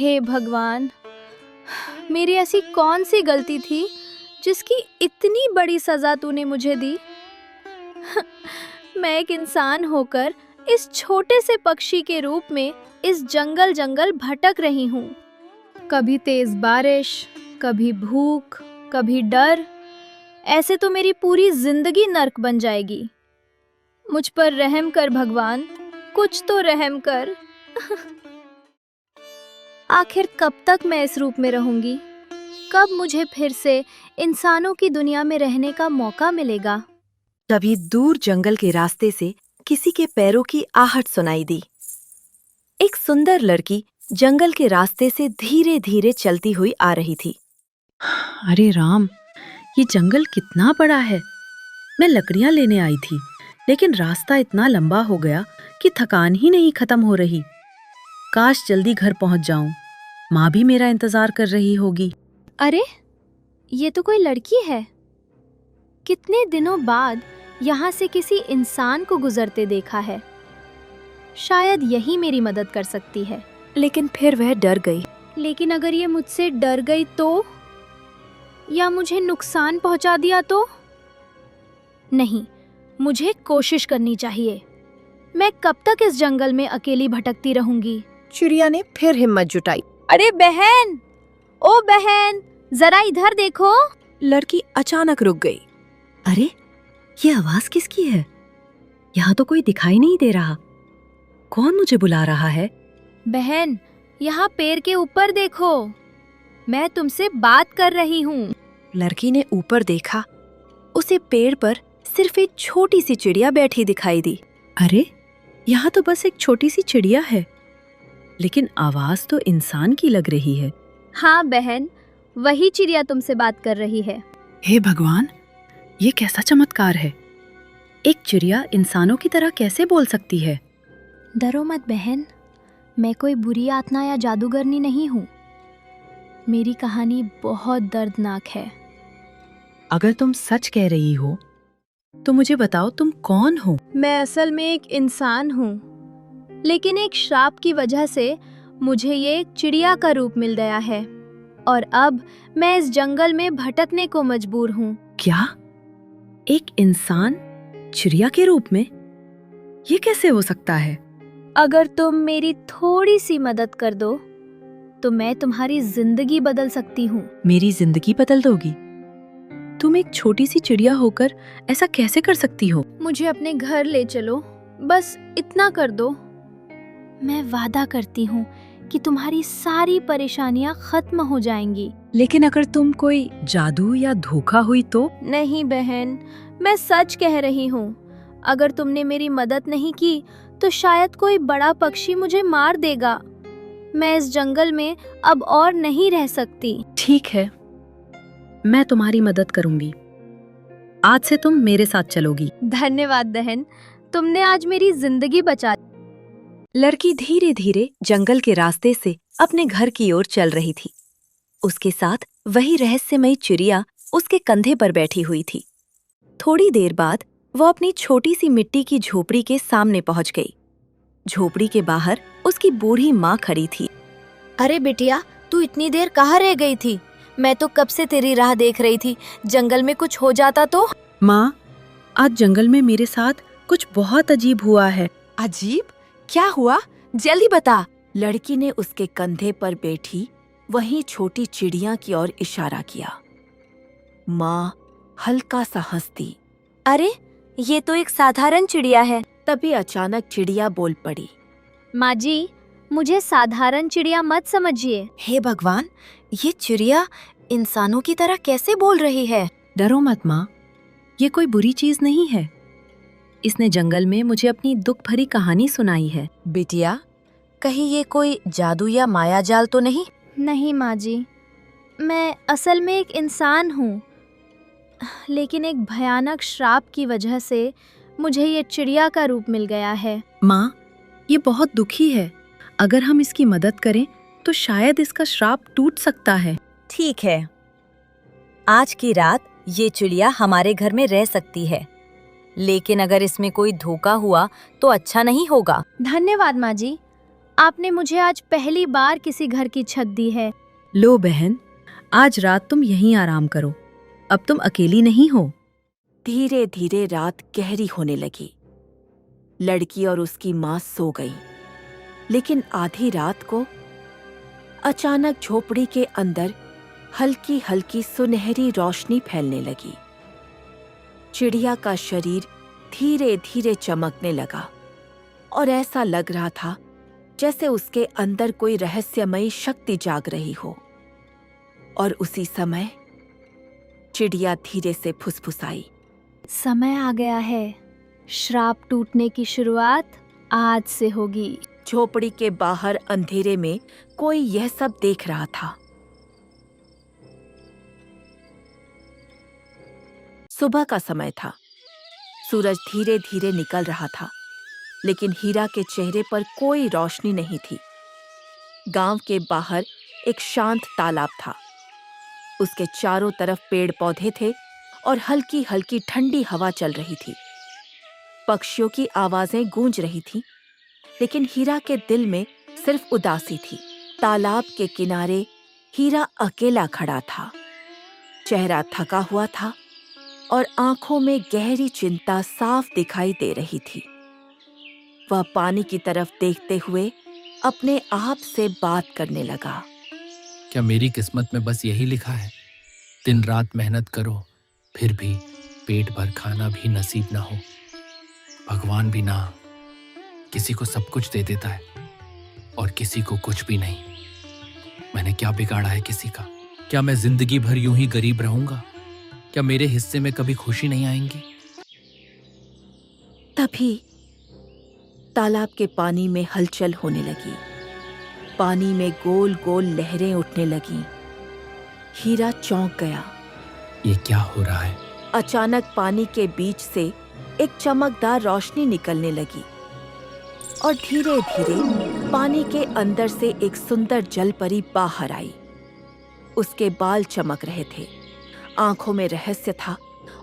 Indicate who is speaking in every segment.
Speaker 1: हे भगवान, मेरी ऐसी कौन सी गलती थी जिसकी इतनी बड़ी सजा तूने मुझे दी। मैं एक इंसान होकर इस छोटे से पक्षी के रूप में इस जंगल भटक रही हूँ। कभी तेज बारिश, कभी भूख, कभी डर। ऐसे तो मेरी पूरी जिंदगी नर्क बन जाएगी। मुझ पर रहम कर भगवान, कुछ तो रहम कर। आखिर कब तक मैं इस रूप में रहूंगी? कब मुझे फिर से इंसानों की दुनिया में रहने का मौका मिलेगा?
Speaker 2: तभी दूर जंगल के रास्ते से किसी के पैरों की आहट सुनाई दी। एक सुंदर लड़की जंगल के रास्ते से धीरे धीरे चलती हुई आ रही थी।
Speaker 3: अरे राम, ये जंगल कितना बड़ा है। मैं लकड़ियां लेने आई थी, लेकिन रास्ता इतना लंबा हो गया कि थकान ही नहीं खत्म हो रही। काश जल्दी घर पहुंच जाऊं। माँ भी मेरा इंतजार कर रही होगी।
Speaker 1: अरे, ये तो कोई लड़की है। कितने दिनों बाद यहाँ से किसी इंसान को गुजरते देखा है। शायद यही मेरी मदद कर सकती है।
Speaker 2: लेकिन फिर वह डर गई।
Speaker 1: लेकिन अगर ये मुझसे डर गई तो, या मुझे नुकसान पहुंचा दिया तो? नहीं, मुझे कोशिश करनी चाहिए। मैं कब तक इस जंगल में अकेली भटकती रहूंगी?
Speaker 2: चिड़िया ने फिर हिम्मत जुटाई।
Speaker 1: अरे बहन, ओ बहन, जरा इधर देखो।
Speaker 2: लड़की अचानक रुक गई। अरे, ये आवाज किसकी है? यहाँ तो कोई दिखाई नहीं दे रहा। कौन मुझे बुला रहा है?
Speaker 1: बहन, यहाँ पेड़ के ऊपर देखो, मैं तुमसे बात कर रही हूँ।
Speaker 2: लड़की ने ऊपर देखा। उसे पेड़ पर सिर्फ एक छोटी सी चिड़िया बैठी दिखाई दी।
Speaker 3: अरे, यहाँ तो बस एक छोटी सी चिड़िया है, लेकिन आवाज तो इंसान की लग रही है।
Speaker 1: हाँ बहन, वही चिड़िया तुमसे बात कर रही है।
Speaker 3: हे भगवान, ये कैसा चमत्कार है। एक चिड़िया इंसानों की तरह कैसे बोल सकती है?
Speaker 1: डरो मत बहन, मैं कोई बुरी आत्मा या जादूगरनी नहीं हूँ। मेरी कहानी बहुत दर्दनाक है।
Speaker 3: अगर तुम सच कह रही हो तो मुझे बताओ, तुम कौन हो?
Speaker 1: मैं असल में एक इंसान हूँ, लेकिन एक श्राप की वजह से मुझे ये एक चिड़िया का रूप मिल गया है और अब मैं इस जंगल में भटकने को मजबूर हूँ।
Speaker 3: क्या? एक इंसान चिड़िया के रूप में? ये कैसे हो सकता है?
Speaker 1: अगर तुम मेरी थोड़ी सी मदद कर दो तो मैं तुम्हारी जिंदगी बदल सकती हूँ।
Speaker 3: मेरी जिंदगी बदल दोगी? तुम एक छोटी सी चिड़िया होकर ऐसा कैसे कर सकती हो?
Speaker 1: मुझे अपने घर ले चलो, बस इतना कर दो। मैं वादा करती हूँ कि तुम्हारी सारी परेशानियाँ खत्म हो जाएंगी।
Speaker 3: लेकिन अगर तुम कोई जादू या धोखा हुई तो?
Speaker 1: नहीं बहन, मैं सच कह रही हूँ। अगर तुमने मेरी मदद नहीं की तो शायद कोई बड़ा पक्षी मुझे मार देगा। मैं इस जंगल में अब और नहीं रह सकती।
Speaker 3: ठीक है, मैं तुम्हारी मदद करूंगी। आज से तुम मेरे साथ चलोगी।
Speaker 1: धन्यवाद बहन, तुमने आज मेरी जिंदगी बचा दी।
Speaker 2: लड़की धीरे धीरे जंगल के रास्ते से अपने घर की ओर चल रही थी। उसके साथ वही रहस्यमयी चिड़िया उसके कंधे पर बैठी हुई थी। थोड़ी देर बाद वो अपनी छोटी सी मिट्टी की झोपड़ी के सामने पहुंच गई। झोपड़ी के बाहर उसकी बूढ़ी माँ खड़ी थी।
Speaker 4: अरे बिटिया, तू इतनी देर कहाँ रह गई थी? मैं तो कब से तेरी राह देख रही थी। जंगल में कुछ हो जाता तो?
Speaker 3: माँ, आज जंगल में मेरे साथ कुछ बहुत अजीब हुआ है।
Speaker 2: अजीब? क्या हुआ? जल्दी बता। लड़की ने उसके कंधे पर बैठी वहीं छोटी चिड़िया की ओर इशारा किया। माँ हल्का सा हंसती।
Speaker 4: अरे, ये तो एक साधारण चिड़िया है।
Speaker 2: तभी अचानक चिड़िया बोल पड़ी।
Speaker 1: माँ जी, मुझे साधारण चिड़िया मत समझिए।
Speaker 4: हे भगवान, ये चिड़िया इंसानों की तरह कैसे बोल रही है?
Speaker 3: डरो मत माँ, ये कोई बुरी चीज नहीं है। इसने जंगल में मुझे अपनी दुख भरी कहानी सुनाई है।
Speaker 4: बिटिया, कहीं ये कोई जादू या मायाजाल तो नहीं?
Speaker 1: नहीं माँ जी, मैं असल में एक इंसान हूँ, लेकिन एक भयानक श्राप की वजह से मुझे ये चिड़िया का रूप मिल गया है।
Speaker 3: माँ, ये बहुत दुखी है। अगर हम इसकी मदद करें तो शायद इसका श्राप टूट सकता है।
Speaker 4: ठीक है, आज की रात ये चिड़िया हमारे घर में रह सकती है, लेकिन अगर इसमें कोई धोखा हुआ तो अच्छा नहीं होगा।
Speaker 1: धन्यवाद माँ जी, आपने मुझे आज पहली बार किसी घर की छत दी है।
Speaker 3: लो बहन, आज रात तुम यहीं आराम करो। अब तुम अकेली नहीं हो।
Speaker 2: धीरे धीरे रात गहरी होने लगी। लड़की और उसकी माँ सो गई, लेकिन आधी रात को अचानक झोपड़ी के अंदर हल्की हल्की सुनहरी रोशनी फैलने लगी। चिड़िया का शरीर धीरे धीरे चमकने लगा और ऐसा लग रहा था जैसे उसके अंदर कोई रहस्यमयी शक्ति जाग रही हो। और उसी समय चिड़िया धीरे से फुसफुसाई,
Speaker 1: समय आ गया है, श्राप टूटने की शुरुआत आज से होगी।
Speaker 2: झोपड़ी के बाहर अंधेरे में कोई यह सब देख रहा था। सुबह का समय था। सूरज धीरे धीरे निकल रहा था, लेकिन हीरा के चेहरे पर कोई रोशनी नहीं थी। गांव के बाहर एक शांत तालाब था। उसके चारों तरफ पेड़ पौधे थे और हल्की हल्की ठंडी हवा चल रही थी। पक्षियों की आवाजें गूंज रही थीं, लेकिन हीरा के दिल में सिर्फ उदासी थी। तालाब के किनारे हीरा अकेला खड़ा था। चेहरा थका हुआ था और आंखों में गहरी चिंता साफ दिखाई दे रही थी। वह पानी की तरफ देखते हुए अपने आप से बात करने लगा।
Speaker 5: क्या मेरी किस्मत में बस यही लिखा है? दिन रात मेहनत करो, फिर भी पेट भर खाना भी नसीब ना हो। भगवान भी ना, किसी को सब कुछ दे देता है और किसी को कुछ भी नहीं। मैंने क्या बिगाड़ा है किसी का? क्या मैं जिंदगी भर यूं ही गरीब रहूंगा? क्या मेरे हिस्से में कभी खुशी नहीं आएंगी?
Speaker 2: तभी तालाब के पानी में हलचल होने लगी। पानी में गोल गोल लहरें उठने लगीं। हीरा चौंक गया।
Speaker 5: ये क्या हो रहा है?
Speaker 2: अचानक पानी के बीच से एक चमकदार रोशनी निकलने लगी और धीरे धीरे पानी के अंदर से एक सुंदर जलपरी बाहर आई। उसके बाल चमक रहे थे, आंखों में रहस्य था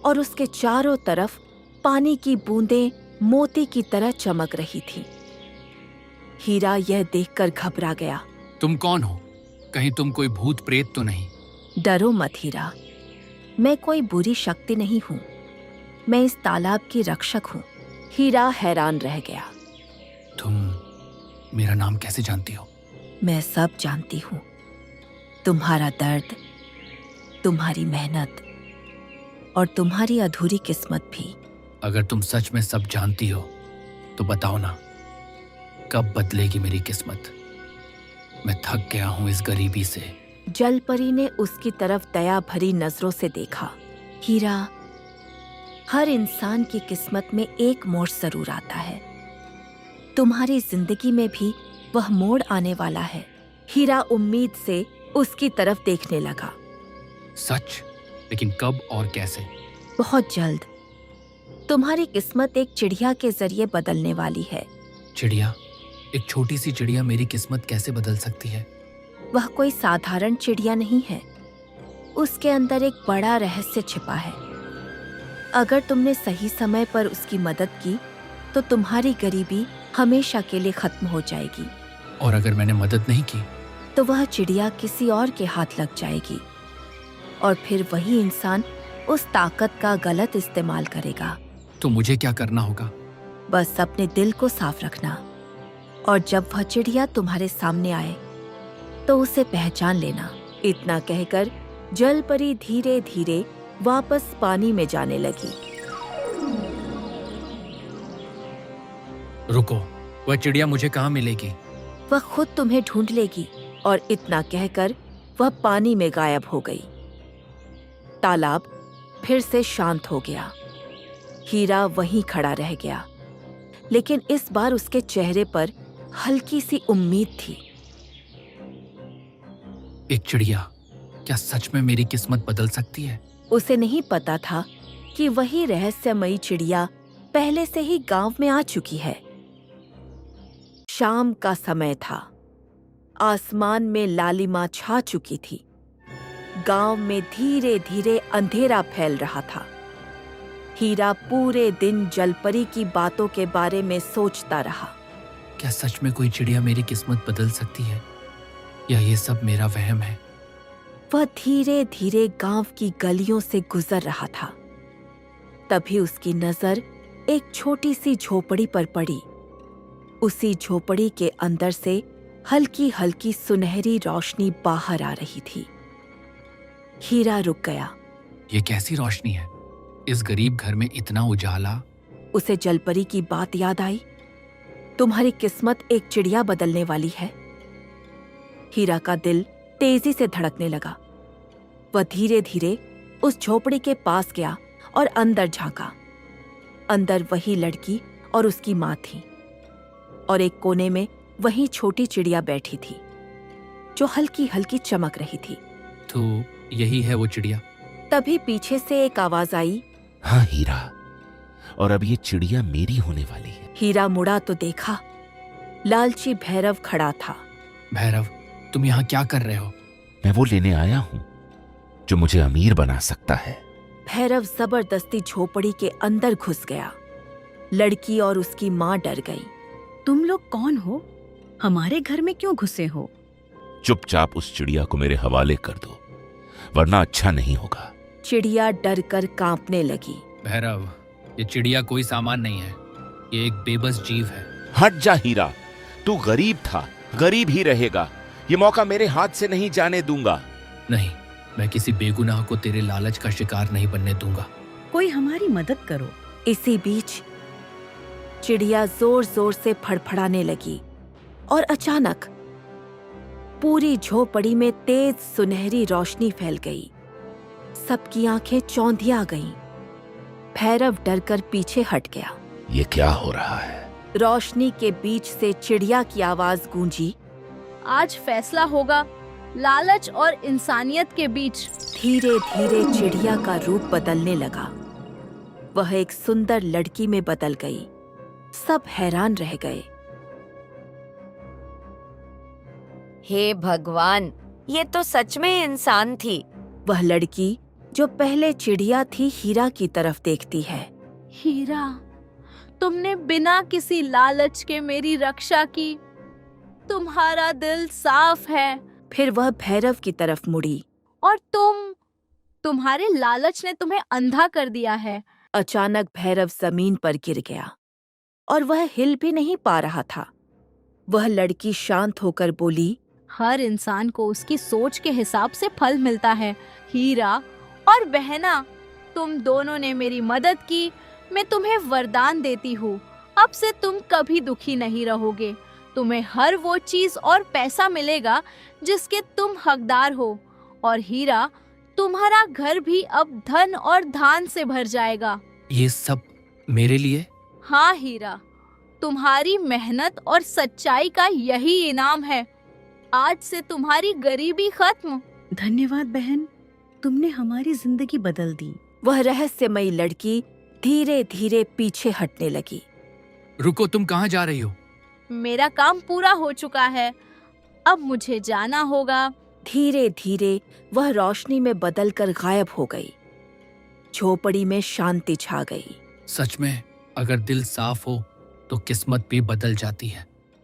Speaker 2: और उसके चारों तरफ पानी की बूंदें मोती की तरह चमक रही थी। हीरा यह देखकर घबरा गया।
Speaker 5: तुम कौन हो? कहीं तुम कोई भूत प्रेत तो नहीं?
Speaker 2: डरो मत हीरा, मैं कोई बुरी शक्ति नहीं हूँ। मैं इस तालाब की रक्षक हूँ। हीरा हैरान रह गया।
Speaker 5: तुम मेरा नाम कैसे जानती हो?
Speaker 2: मैं सब जानती हूँ, तुम्हारा दर्द, तुम्हारी मेहनत और तुम्हारी अधूरी किस्मत भी।
Speaker 5: अगर तुम सच में सब जानती हो तो बताओ ना, कब बदलेगी मेरी किस्मत? मैं थक गया हूं इस गरीबी से।
Speaker 2: जलपरी ने उसकी तरफ दया भरी नजरों से देखा। हीरा, हर इंसान की किस्मत में एक मोड़ जरूर आता है। तुम्हारी जिंदगी में भी वह मोड़ आने वाला है। हीरा उम्मीद से उसकी तरफ देखने लगा।
Speaker 5: सच? लेकिन कब और कैसे?
Speaker 2: बहुत जल्द। तुम्हारी किस्मत एक चिड़िया के जरिए बदलने वाली है।
Speaker 5: चिड़िया? एक छोटी सी चिड़िया मेरी किस्मत कैसे बदल सकती है?
Speaker 2: वह कोई साधारण चिड़िया नहीं है। उसके अंदर एक बड़ा रहस्य छिपा है। अगर तुमने सही समय पर उसकी मदद की तो तुम्हारी गरीबी हमेशा के लिए खत्म हो जाएगी।
Speaker 5: और अगर मैंने मदद नहीं की?
Speaker 2: तो वह चिड़िया किसी और के हाथ लग जाएगी और फिर वही इंसान उस ताकत का गलत इस्तेमाल करेगा।
Speaker 5: तो मुझे क्या करना होगा?
Speaker 2: बस अपने दिल को साफ रखना और जब वह चिड़िया तुम्हारे सामने आए तो उसे पहचान लेना। इतना कहकर जलपरी धीरे धीरे वापस पानी में जाने लगी।
Speaker 5: रुको, वह चिड़िया मुझे कहाँ मिलेगी?
Speaker 2: वह खुद तुम्हें ढूंढ लेगी। और इतना कहकर वह पानी में गायब हो गई। तालाब फिर से शांत हो गया। हीरा वहीं खड़ा रह गया, लेकिन इस बार उसके चेहरे पर हल्की सी उम्मीद थी।
Speaker 5: एक चिड़िया क्या सच में मेरी किस्मत बदल सकती है?
Speaker 2: उसे नहीं पता था कि वही रहस्यमयी चिड़िया पहले से ही गांव में आ चुकी है। शाम का समय था। आसमान में लालिमा छा चुकी थी। गांव में धीरे धीरे अंधेरा फैल रहा था। हीरा पूरे दिन जलपरी की बातों के बारे में सोचता रहा।
Speaker 5: क्या सच में कोई चिड़िया मेरी किस्मत बदल सकती है, या ये सब मेरा वहम है?
Speaker 2: वह धीरे धीरे गांव की गलियों से गुजर रहा था। तभी उसकी नजर एक छोटी सी झोपड़ी पर पड़ी। उसी झोपड़ी के अंदर से हल्की हल्की सुनहरी रोशनी बाहर आ रही थी। हीरा रुक गया।
Speaker 5: ये कैसी रोशनी है? इस गरीब घर में इतना उजाला।
Speaker 2: उसे जलपरी की बात याद आई। तुम्हारी किस्मत एक चिड़िया बदलने वाली है। हीरा का दिल तेजी से धड़कने लगा। वह धीरे धीरे उस झोपड़ी के पास गया और अंदर झांका। अंदर वही लड़की और उसकी माँ थी, और एक कोने में वही छोटी चिड़िया बैठी थी जो हल्की हल्की चमक रही थी।
Speaker 5: तो यही है वो चिड़िया?
Speaker 2: तभी पीछे से एक आवाज आई,
Speaker 6: हाँ हीरा, और अब ये चिड़िया मेरी होने वाली है।
Speaker 2: हीरा मुड़ा तो देखा लालची भैरव खड़ा था।
Speaker 5: भैरव, तुम यहाँ क्या कर रहे हो?
Speaker 6: मैं वो लेने आया हूँ जो मुझे अमीर बना सकता है।
Speaker 2: भैरव जबरदस्ती झोपड़ी के अंदर घुस गया। लड़की और उसकी माँ डर गई।
Speaker 3: तुम लोग कौन हो? हमारे घर में क्यों घुसे हो?
Speaker 6: चुपचाप उस चिड़िया को मेरे हवाले कर दो, वरना अच्छा नहीं होगा।
Speaker 2: चिड़िया डर कर कांपने लगी।
Speaker 5: भैरव, ये चिड़िया कोई सामान नहीं है, ये एक बेबस जीव है।
Speaker 6: हट जा हीरा, तू गरीब था, गरीब ही रहेगा। ये मौका मेरे हाथ से नहीं जाने दूंगा।
Speaker 5: नहीं, मैं किसी बेगुनाह को तेरे लालच का शिकार नहीं बनने दूंगा।
Speaker 3: कोई हमारी मदद करो।
Speaker 2: इसी बीच चिड़िया जोर जोर से फड़फड़ाने लगी और अचानक पूरी झोपड़ी में तेज सुनहरी रोशनी फैल गई। सबकी आंखें चौंधिया गईं। भैरव डरकर पीछे हट गया।
Speaker 6: ये क्या हो रहा है?
Speaker 2: रोशनी के बीच से चिड़िया की आवाज गूंजी,
Speaker 1: आज फैसला होगा लालच और इंसानियत के बीच।
Speaker 2: धीरे धीरे चिड़िया का रूप बदलने लगा। वह एक सुंदर लड़की में बदल गई। सब हैरान रह गए।
Speaker 4: हे भगवान, ये तो सच में इंसान थी।
Speaker 2: वह लड़की जो पहले चिड़िया थी हीरा की तरफ देखती है।
Speaker 1: हीरा, तुमने बिना किसी लालच के मेरी रक्षा की। तुम्हारा दिल साफ है।
Speaker 2: फिर वह भैरव की तरफ मुड़ी।
Speaker 1: और तुम्हारे लालच ने तुम्हें अंधा कर दिया है।
Speaker 2: अचानक भैरव जमीन पर गिर गया और वह हिल भी नहीं पा रहा था। वह लड़की शांत होकर बोली,
Speaker 1: हर इंसान को उसकी सोच के हिसाब से फल मिलता है। हीरा और बहना, तुम दोनों ने मेरी मदद की। मैं तुम्हें वरदान देती हूँ, अब से तुम कभी दुखी नहीं रहोगे। तुम्हें हर वो चीज और पैसा मिलेगा जिसके तुम हकदार हो। और हीरा, तुम्हारा घर भी अब धन और धान से भर जाएगा।
Speaker 5: ये सब मेरे लिए?
Speaker 1: हाँ हीरा, तुम्हारी मेहनत और सच्चाई का यही इनाम है। आज से तुम्हारी गरीबी खत्म।
Speaker 3: धन्यवाद बहन, तुमने हमारी जिंदगी बदल दी।
Speaker 2: वह रहस्यमयी लड़की धीरे धीरे पीछे हटने लगी।
Speaker 5: रुको, तुम कहाँ जा रही हो?
Speaker 1: मेरा काम पूरा हो चुका है, अब मुझे जाना होगा।
Speaker 2: धीरे धीरे वह रोशनी में बदलकर गायब हो गई। झोपड़ी में शांति छा गई।
Speaker 5: सच में, अगर दिल साफ हो तो किस्मत भी बदल जाती है।